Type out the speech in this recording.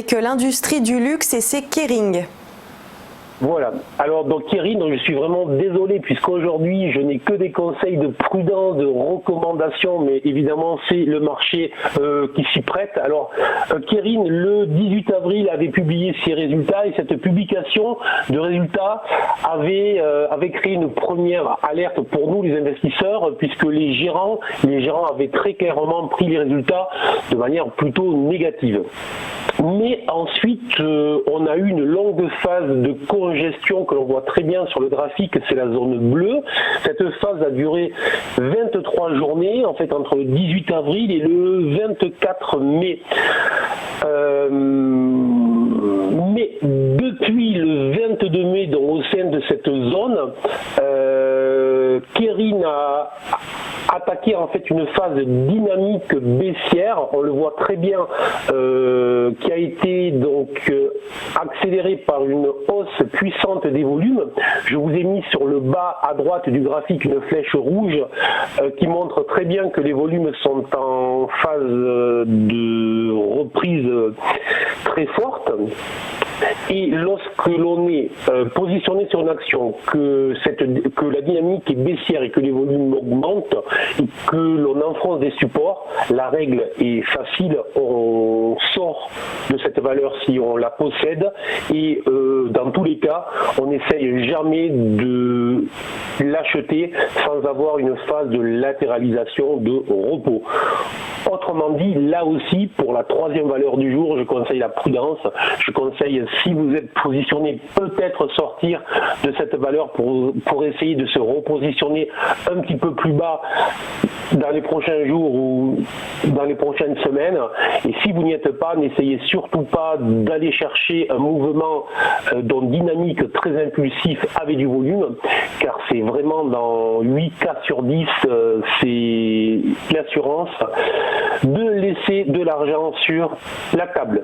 avec l'industrie du luxe et c'est Kering. Voilà. Alors donc Kering, je suis vraiment désolé puisqu'aujourd'hui je n'ai que des conseils de prudence, de recommandations, mais évidemment c'est le marché qui s'y prête. Alors Kering le 18 avril avait publié ses résultats et cette publication de résultats avait créé une première alerte pour nous les investisseurs puisque les gérants avaient très clairement pris les résultats de manière plutôt négative. Mais ensuite, on a eu une longue phase de congestion que l'on voit très bien sur le graphique, c'est la zone bleue. Cette phase a duré 23 journées, en fait entre le 18 avril et le 24 mai. Mais depuis le 22 mai, donc au sein de cette zone, Kering a attaqué en fait une phase dynamique baissière, on le voit très bien, qui a été donc accélérée par une hausse puissante des volumes. Je vous ai mis sur le bas à droite du graphique une flèche rouge qui montre très bien que les volumes sont en phase de reprise très forte. Et lorsque l'on est positionné sur une action, que la dynamique est baissière et que les volumes augmentent et que l'on enfonce des supports, la règle est facile, on sort de cette valeur si on la possède et dans tous les cas, on n'essaye jamais de l'acheter sans avoir une phase de latéralisation de repos. Autrement dit, là aussi, pour la troisième valeur du jour, je conseille la prudence. Je conseille, si vous êtes positionné, peut-être sortir de cette valeur pour essayer de se repositionner un petit peu plus bas dans les prochains jours ou dans les prochaines semaines. Et si vous n'y êtes pas, n'essayez surtout pas d'aller chercher un mouvement dynamique très impulsif avec du volume, car c'est vraiment dans 8 cas sur 10, c'est l'assurance de laisser de l'argent sur la table.